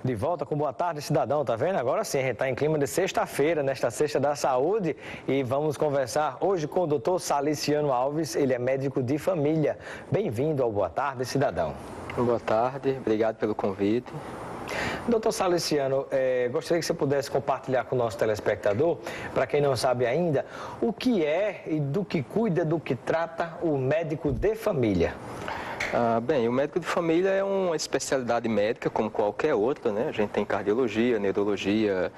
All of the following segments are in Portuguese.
De volta com Boa Tarde, Cidadão, tá vendo? Agora sim, a gente está em clima de sexta-feira, nesta Sexta da Saúde, e vamos conversar hoje com o Dr. Saliciano Alves, ele é médico de família. Bem-vindo ao Boa Tarde, Cidadão. Boa tarde, obrigado pelo convite. Doutor Saliciano, gostaria que você pudesse compartilhar com o nosso telespectador, para quem não sabe ainda, o que é e do que cuida, do que trata o médico de família. Bem, o médico de família é uma especialidade médica como qualquer outra, né? A gente tem cardiologia, neurologia,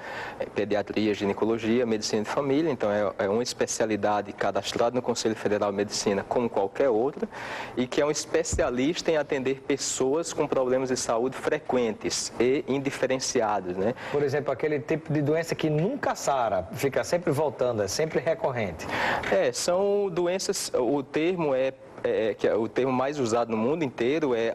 pediatria, ginecologia, medicina de família, então é uma especialidade cadastrada no Conselho Federal de Medicina como qualquer outra e que é um especialista em atender pessoas com problemas de saúde frequentes e indiferenciados, né? Por exemplo, aquele tipo de doença que nunca sara, fica sempre voltando, é sempre recorrente. São doenças, o termo o termo mais usado no mundo inteiro é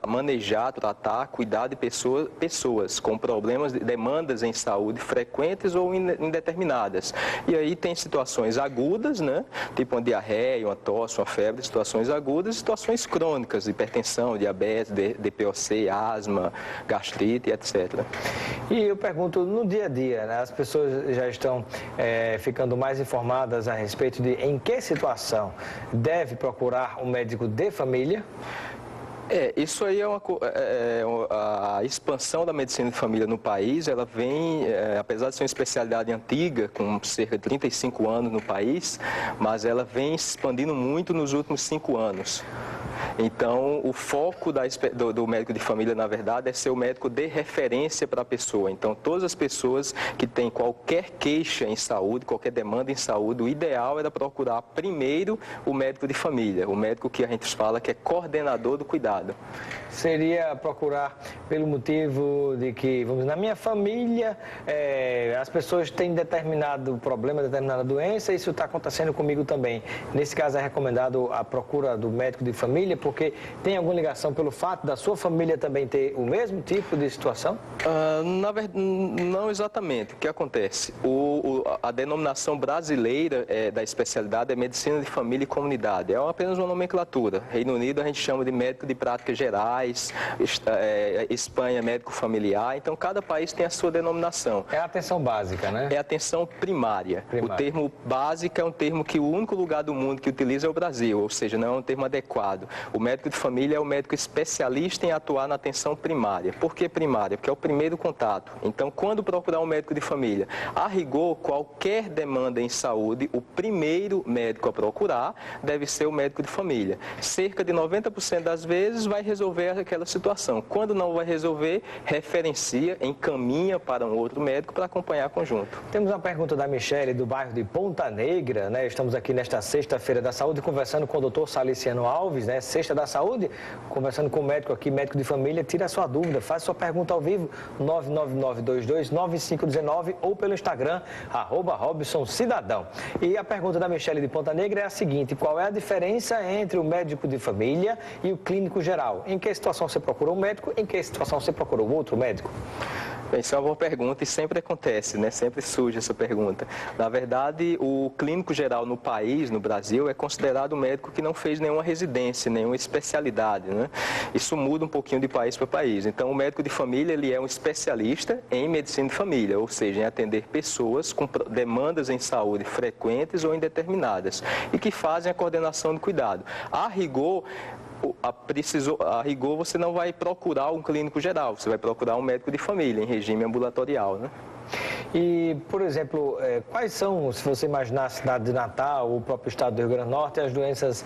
manejar, tratar, cuidar de pessoas com problemas, demandas em saúde frequentes ou indeterminadas. E aí tem situações agudas, né? Tipo uma diarreia, uma tosse, uma febre, situações agudas, situações crônicas, hipertensão, diabetes, DPOC, asma, gastrite, etc. E eu pergunto, no dia a dia, né, as pessoas já estão ficando mais informadas a respeito de em que situação deve procurar um médico de família? Isso aí a expansão da medicina de família no país, ela vem, apesar de ser uma especialidade antiga, com cerca de 35 anos no país, mas ela vem se expandindo muito nos últimos 5 anos. Então, o foco do médico de família, na verdade, é ser o médico de referência para a pessoa. Então, todas as pessoas que têm qualquer queixa em saúde, qualquer demanda em saúde, o ideal era procurar primeiro o médico de família, o médico que a gente fala que é coordenador do cuidado. Seria procurar pelo motivo de que, vamos dizer, na minha família, as pessoas têm determinado problema, determinada doença, isso está acontecendo comigo também. Nesse caso, é recomendado a procura do médico de família, porque tem alguma ligação pelo fato da sua família também ter o mesmo tipo de situação? Na verdade, não exatamente. O que acontece? A denominação brasileira da especialidade é medicina de família e comunidade. É apenas uma nomenclatura. Reino Unido a gente chama de médico de práticas gerais, Espanha médico familiar. Então, cada país tem a sua denominação. É a atenção básica, né? É a atenção primária. O termo básica é um termo que o único lugar do mundo que utiliza é o Brasil, ou seja, não é um termo adequado. O médico de família é o médico especialista em atuar na atenção primária. Por que primária? Porque é o primeiro contato. Então, quando procurar um médico de família, a rigor, qualquer demanda em saúde, o primeiro médico a procurar deve ser o médico de família. Cerca de 90% das vezes vai resolver aquela situação. Quando não vai resolver, referencia, encaminha para um outro médico para acompanhar conjunto. Temos uma pergunta da Michele, do bairro de Ponta Negra, né? Estamos aqui nesta Sexta-feira da Saúde, conversando com o Dr. Saliciano Alves, né? Sexta da Saúde, conversando com o médico aqui, médico de família. Tira a sua dúvida, faz sua pergunta ao vivo, 999229519 ou pelo Instagram, @RobsonCidadão. E a pergunta da Michele de Ponta Negra é a seguinte: qual é a diferença entre o médico de família e o clínico geral? Em que situação você procurou um médico, em que situação você procurou outro médico? Bem, isso é uma boa pergunta e sempre acontece, né? Sempre surge essa pergunta. Na verdade, o clínico geral no país, no Brasil, é considerado um médico que não fez nenhuma residência, nenhuma especialidade, né? Isso muda um pouquinho de país para país. Então, o médico de família, ele é um especialista em medicina de família, ou seja, em atender pessoas com demandas em saúde frequentes ou indeterminadas e que fazem a coordenação do cuidado. A rigor, você não vai procurar um clínico geral, você vai procurar um médico de família em regime ambulatorial, né? E, por exemplo, quais são, se você imaginar a cidade de Natal ou o próprio estado do Rio Grande do Norte, as doenças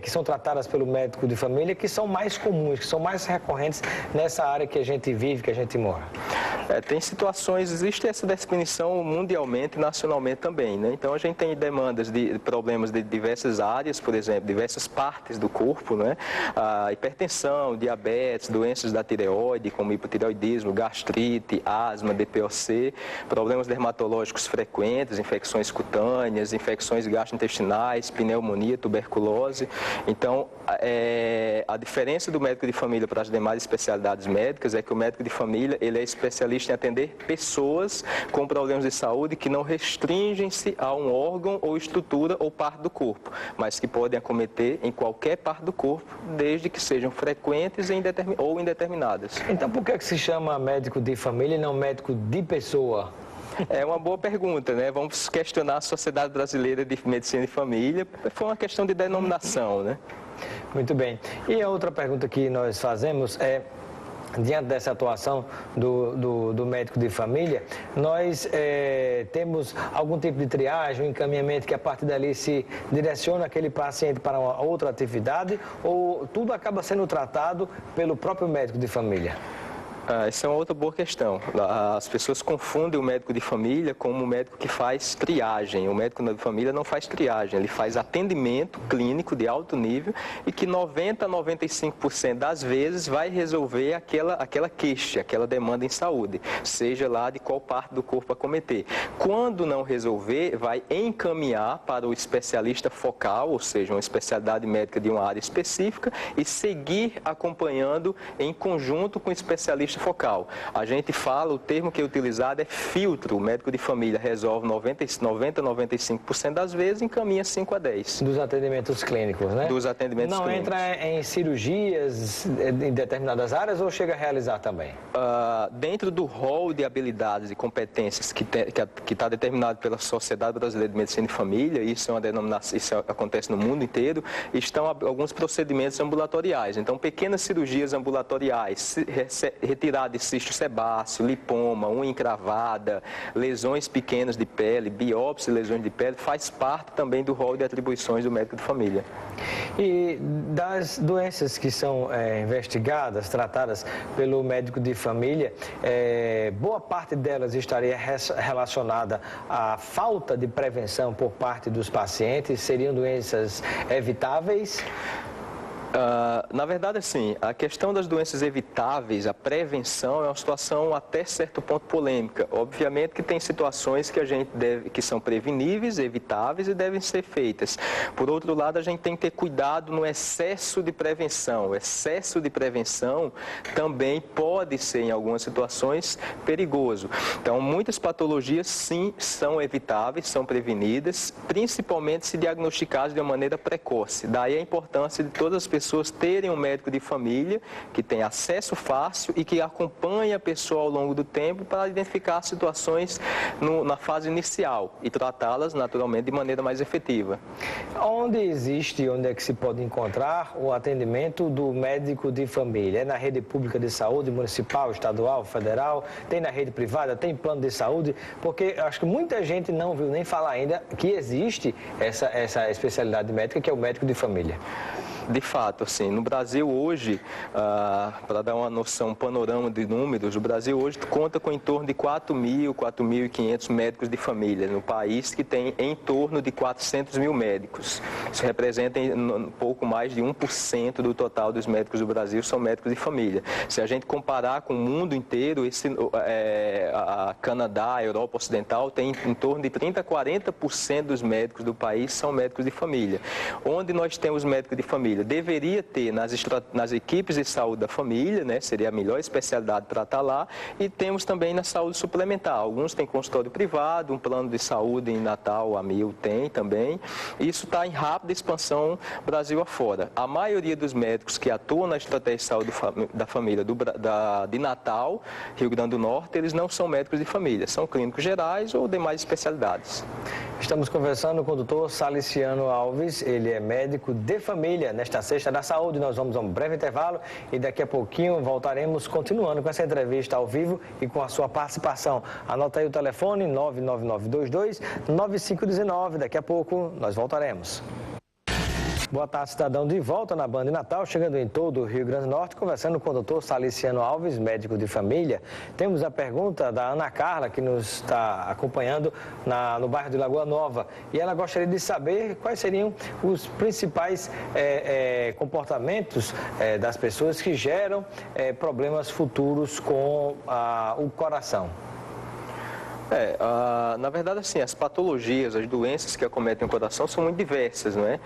que são tratadas pelo médico de família que são mais comuns, que são mais recorrentes nessa área que a gente vive, que a gente mora? Tem situações, existe essa definição mundialmente e nacionalmente também, né? Então, a gente tem demandas de problemas de diversas áreas, por exemplo, diversas partes do corpo, né? Hipertensão, diabetes, doenças da tireoide, como hipotireoidismo, gastrite, asma, DPOC, problemas dermatológicos frequentes, infecções cutâneas, infecções gastrointestinais, pneumonia, tuberculose. Então, a diferença do médico de família para as demais especialidades médicas é que o médico de família, ele é especialista especialista em atender pessoas com problemas de saúde que não restringem-se a um órgão ou estrutura ou parte do corpo, mas que podem acometer em qualquer parte do corpo, desde que sejam frequentes ou indeterminadas. Então, por que se chama médico de família e não médico de pessoa? É uma boa pergunta, né? Vamos questionar a Sociedade Brasileira de Medicina de Família. Foi uma questão de denominação, né? Muito bem. E a outra pergunta que nós fazemos é, diante dessa atuação do médico de família, nós temos algum tipo de triagem, um encaminhamento que a partir dali se direciona aquele paciente para uma outra atividade, ou tudo acaba sendo tratado pelo próprio médico de família? Essa é uma outra boa questão. As pessoas confundem o médico de família como o médico que faz triagem. O médico de família não faz triagem, ele faz atendimento clínico de alto nível e que 90% a 95% das vezes vai resolver aquela queixa, aquela demanda em saúde, seja lá de qual parte do corpo acometer. Quando não resolver, vai encaminhar para o especialista focal, ou seja, uma especialidade médica de uma área específica, e seguir acompanhando em conjunto com o especialista focal. A gente fala, o termo que é utilizado é filtro. O médico de família resolve 90 a 95% das vezes e encaminha 5 a 10. Dos atendimentos clínicos, né? Dos atendimentos não clínicos. Não entra em cirurgias em determinadas áreas ou chega a realizar também? Dentro do rol de habilidades e competências que está determinado pela Sociedade Brasileira de Medicina de Família, isso é uma denominação, isso acontece no mundo inteiro, estão alguns procedimentos ambulatoriais. Então, pequenas cirurgias ambulatoriais, retirada de cisto sebáceo, lipoma, unha encravada, lesões pequenas de pele, biópsia e lesões de pele, faz parte também do rol de atribuições do médico de família. E das doenças que são investigadas, tratadas pelo médico de família, boa parte delas estaria relacionada à falta de prevenção por parte dos pacientes? Seriam doenças evitáveis? Na verdade, assim, a questão das doenças evitáveis, a prevenção é uma situação até certo ponto polêmica. Obviamente que tem situações que são preveníveis, evitáveis e devem ser feitas. Por outro lado, a gente tem que ter cuidado no excesso de prevenção. O excesso de prevenção também pode ser, em algumas situações, perigoso. Então, muitas patologias, sim, são evitáveis, são prevenidas, principalmente se diagnosticadas de uma maneira precoce. Daí a importância de todas as pessoas terem um médico de família que tem acesso fácil e que acompanha a pessoa ao longo do tempo para identificar situações na fase inicial e tratá-las naturalmente de maneira mais efetiva. Onde é que se pode encontrar o atendimento do médico de família? É na rede pública de saúde, municipal, estadual, federal? Tem na rede privada? Tem plano de saúde? Porque acho que muita gente não viu nem falar ainda que existe essa especialidade médica que é o médico de família. De fato, assim, no Brasil hoje, para dar uma noção, um panorama de números, o Brasil hoje conta com em torno de 4.500 médicos de família no país, que tem em torno de 400 mil médicos. Isso representa um pouco mais de 1% do total dos médicos do Brasil são médicos de família. Se a gente comparar com o mundo inteiro, a Canadá, a Europa Ocidental, tem em torno de 30% a 40% dos médicos do país são médicos de família. Onde nós temos médicos de família? Deveria ter nas equipes de saúde da família, né? Seria a melhor especialidade para estar lá, e temos também na saúde suplementar. Alguns têm consultório privado, um plano de saúde em Natal, a Mil tem também. Isso está em rápida expansão Brasil afora. A maioria dos médicos que atuam na estratégia de saúde da família de Natal, Rio Grande do Norte, eles não são médicos de família, são clínicos gerais ou demais especialidades. Estamos conversando com o doutor Saliciano Alves, ele é médico de família. Nesta sexta da saúde, nós vamos a um breve intervalo e daqui a pouquinho voltaremos continuando com essa entrevista ao vivo e com a sua participação. Anota aí o telefone 99922-9519. Daqui a pouco nós voltaremos. Boa tarde, cidadão, de volta na Band Natal, chegando em todo o Rio Grande do Norte, conversando com o doutor Saliciano Alves, médico de família. Temos a pergunta da Ana Carla, que nos está acompanhando no bairro de Lagoa Nova. E ela gostaria de saber quais seriam os principais comportamentos das pessoas que geram problemas futuros com o coração. Na verdade, assim, as patologias, as doenças que acometem o coração são muito diversas, não é?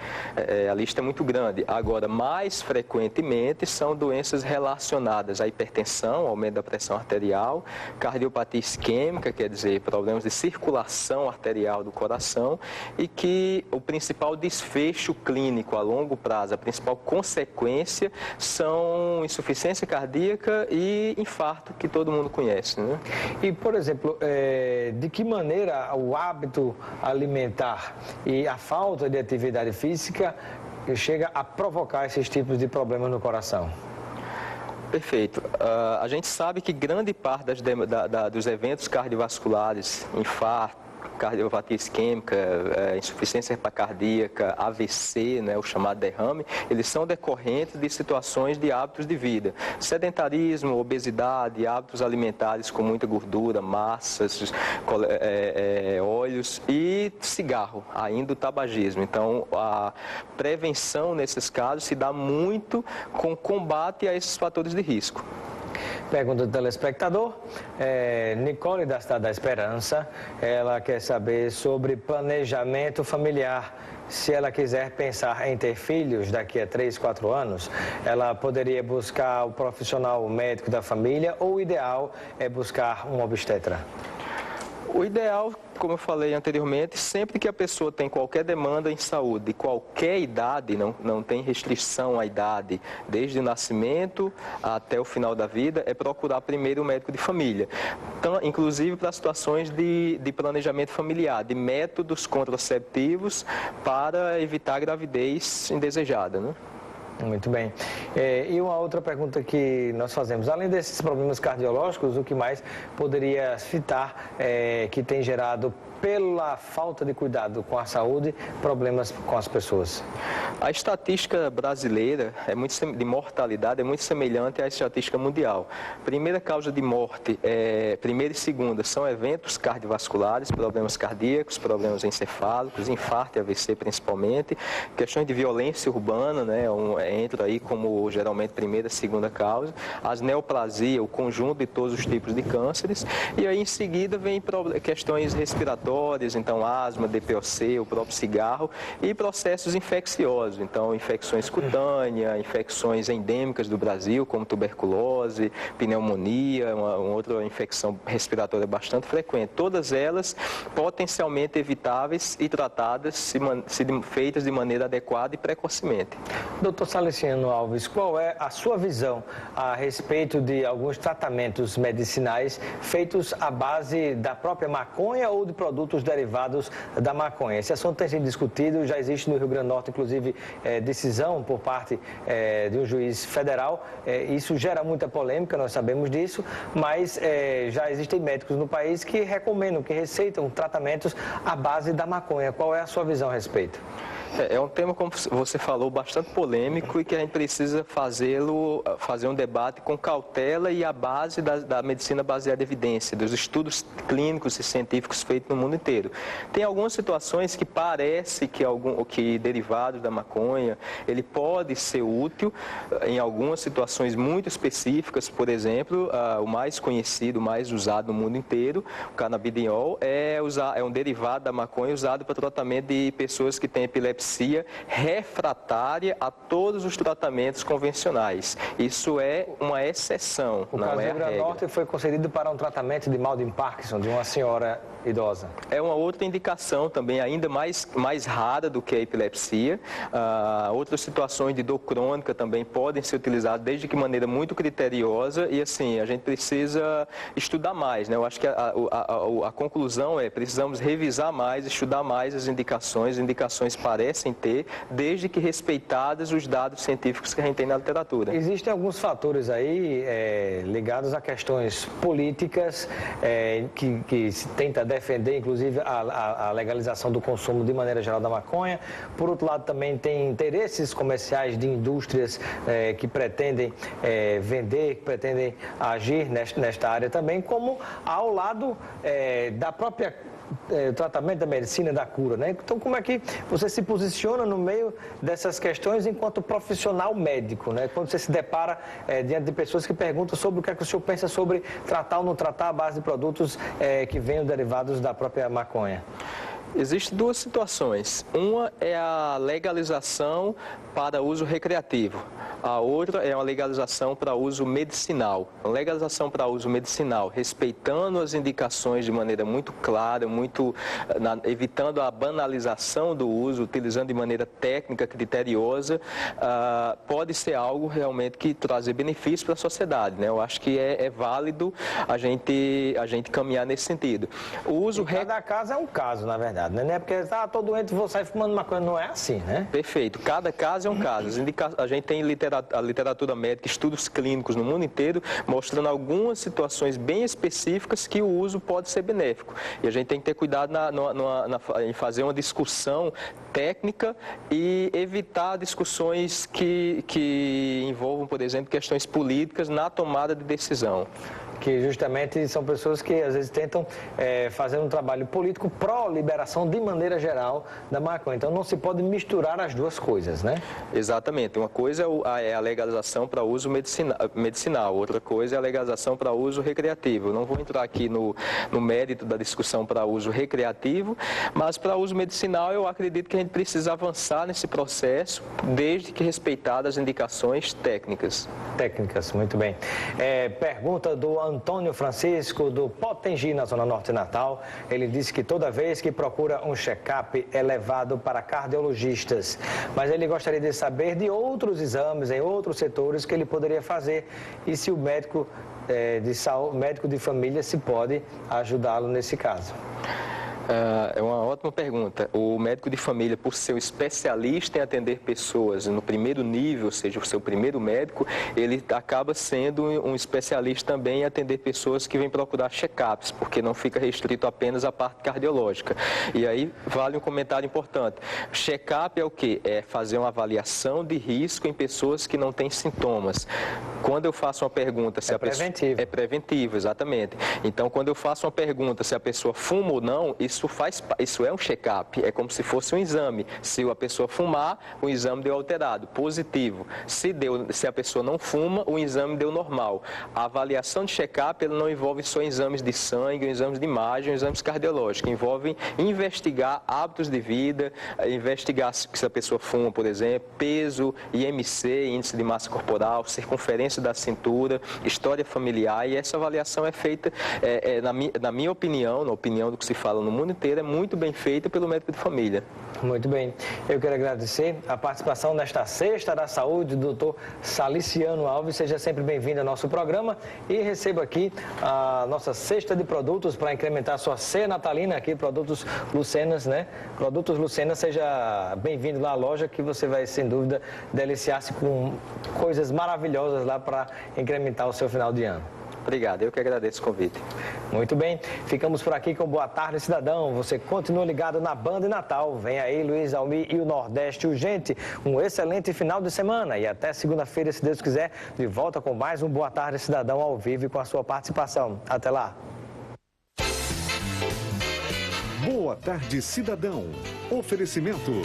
A lista é muito grande. Agora, mais frequentemente são doenças relacionadas à hipertensão, aumento da pressão arterial, cardiopatia isquêmica, quer dizer, problemas de circulação arterial do coração, e que o principal desfecho clínico a longo prazo, a principal consequência são insuficiência cardíaca e infarto, que todo mundo conhece, né? E, por exemplo, de que maneira o hábito alimentar e a falta de atividade física chega a provocar esses tipos de problemas no coração? Perfeito. A gente sabe que grande parte dos eventos cardiovasculares, infarto, cardiopatia isquêmica, insuficiência cardíaca, AVC, né, o chamado derrame, eles são decorrentes de situações de hábitos de vida. Sedentarismo, obesidade, hábitos alimentares com muita gordura, massas, óleos e cigarro, ainda o tabagismo. Então, a prevenção nesses casos se dá muito com combate a esses fatores de risco. Pergunta do telespectador, Nicole da Cidade da Esperança, ela quer saber sobre planejamento familiar. Se ela quiser pensar em ter filhos daqui a 3, 4 anos, ela poderia buscar o profissional médico da família ou o ideal é buscar um obstetra? O ideal, como eu falei anteriormente, sempre que a pessoa tem qualquer demanda em saúde, de qualquer idade, não tem restrição à idade, desde o nascimento até o final da vida, é procurar primeiro o médico de família. Então, inclusive para situações de planejamento familiar, de métodos contraceptivos para evitar a gravidez indesejada, né? Muito bem. E uma outra pergunta que nós fazemos, além desses problemas cardiológicos, o que mais poderia citar que tem gerado, pela falta de cuidado com a saúde, problemas com as pessoas? A estatística brasileira de mortalidade é muito semelhante à estatística mundial. Primeira causa de morte, primeira e segunda, são eventos cardiovasculares, problemas cardíacos, problemas encefálicos, infarto e AVC principalmente, questões de violência urbana, né, entra aí como geralmente primeira e segunda causa, as neoplasia, o conjunto de todos os tipos de cânceres, e aí em seguida vem questões respiratórias, então asma, DPOC, o próprio cigarro, e processos infecciosos, então infecções cutâneas, infecções endêmicas do Brasil, como tuberculose, pneumonia, uma outra infecção respiratória bastante frequente. Todas elas potencialmente evitáveis e tratadas se feitas de maneira adequada e precocemente. Doutor Salesiano Alves, qual é a sua visão a respeito de alguns tratamentos medicinais feitos à base da própria maconha ou de produtos derivados da maconha? Esse assunto tem sido discutido, já existe no Rio Grande do Norte, inclusive, decisão por parte de um juiz federal. Isso gera muita polêmica, nós sabemos disso, mas já existem médicos no país que recomendam, que receitam tratamentos à base da maconha. Qual é a sua visão a respeito? É um tema, como você falou, bastante polêmico e que a gente precisa fazer um debate com cautela e à base da medicina baseada em evidência, dos estudos clínicos e científicos feitos no mundo inteiro. Tem algumas situações que parece que derivados da maconha, ele pode ser útil em algumas situações muito específicas. Por exemplo, o mais conhecido, o mais usado no mundo inteiro, o canabidiol, é um derivado da maconha usado para tratamento de pessoas que têm epilepsia refratária a todos os tratamentos convencionais. Isso é uma exceção, não é a regra. O caso do Rio Grande do Norte foi concedido para um tratamento de mal de Parkinson, de uma senhora idosa. É uma outra indicação também, ainda mais rara do que a epilepsia. Outras situações de dor crônica também podem ser utilizadas, desde que de maneira muito criteriosa, e assim, a gente precisa estudar mais, né? Eu acho que a conclusão precisamos revisar mais, estudar mais as indicações. As indicações parecem ter, desde que respeitados os dados científicos que a gente tem na literatura. Existem alguns fatores aí ligados a questões políticas que se tenta defender, inclusive, a legalização do consumo de maneira geral da maconha. Por outro lado, também tem interesses comerciais de indústrias que pretendem vender, que pretendem agir nesta área também, como ao lado da própria o tratamento da medicina e da cura, né? Então, como é que você se posiciona no meio dessas questões enquanto profissional médico, né? Quando você se depara diante de pessoas que perguntam sobre o que é que o senhor pensa sobre tratar ou não tratar a base de produtos que venham derivados da própria maconha? Existem duas situações. Uma é a legalização para uso recreativo. A outra é uma legalização para uso medicinal. A legalização para uso medicinal, respeitando as indicações de maneira muito clara, evitando a banalização do uso, utilizando de maneira técnica, criteriosa, pode ser algo realmente que trazer benefício para a sociedade, né? Eu acho que é válido a gente caminhar nesse sentido. O uso cada caso é um caso, na verdade. Não é porque tô doente, vou sair fumando maconha, não é assim, né? Perfeito, cada caso é um caso. A gente tem a literatura médica, estudos clínicos no mundo inteiro, mostrando algumas situações bem específicas que o uso pode ser benéfico. E a gente tem que ter cuidado em fazer uma discussão técnica e evitar discussões que envolvam, por exemplo, questões políticas na tomada de decisão. Que justamente são pessoas que às vezes tentam fazer um trabalho político pró-liberação de maneira geral da maconha. Então não se pode misturar as duas coisas, né? Exatamente. Uma coisa é a legalização para uso medicinal, outra coisa é a legalização para uso recreativo. Eu não vou entrar aqui no mérito da discussão para uso recreativo, mas para uso medicinal eu acredito que a gente precisa avançar nesse processo, desde que respeitadas as indicações técnicas. Técnicas, muito bem. Pergunta do Antônio Francisco, do Potengi, na Zona Norte de Natal. Ele disse que toda vez que procura um check-up é levado para cardiologistas, mas ele gostaria de saber de outros exames em outros setores que ele poderia fazer e se o médico médico de família se pode ajudá-lo nesse caso. É uma ótima pergunta. O médico de família, por ser um especialista em atender pessoas no primeiro nível, ou seja, o seu primeiro médico, ele acaba sendo um especialista também em atender pessoas que vêm procurar check-ups, porque não fica restrito apenas à parte cardiológica. E aí vale um comentário importante. Check-up é o quê? É fazer uma avaliação de risco em pessoas que não têm sintomas. Quando eu faço uma pergunta se a pessoa... É preventivo, exatamente. Então, quando eu faço uma pergunta se a pessoa fuma ou não, isso é um check-up, é como se fosse um exame. Se a pessoa fumar, o exame deu alterado, positivo. Se a pessoa não fuma, o exame deu normal. A avaliação de check-up não envolve só exames de sangue, exames de imagem, exames cardiológicos. Envolve investigar hábitos de vida, investigar se a pessoa fuma, por exemplo, peso, IMC, índice de massa corporal, circunferência da cintura, história familiar, e essa avaliação é feita, na minha opinião, na opinião do que se fala no mundo inteiro, é muito bem feita pelo médico de família. Muito bem. Eu quero agradecer a participação nesta Sexta da Saúde do Dr. Saliciano Alves. Seja sempre bem-vindo ao nosso programa e receba aqui a nossa cesta de produtos para incrementar a sua ceia natalina aqui, Produtos Lucenas, né? Produtos Lucenas, seja bem-vindo lá à loja que você vai, sem dúvida, deliciar-se com coisas maravilhosas lá para incrementar o seu final de ano. Obrigado, eu que agradeço o convite. Muito bem, ficamos por aqui com Boa Tarde, Cidadão. Você continua ligado na Band Natal. Vem aí Luiz Almi e o Nordeste Urgente. Um excelente final de semana e até segunda-feira, se Deus quiser, de volta com mais um Boa Tarde, Cidadão ao vivo e com a sua participação. Até lá. Boa Tarde, Cidadão. Oferecimento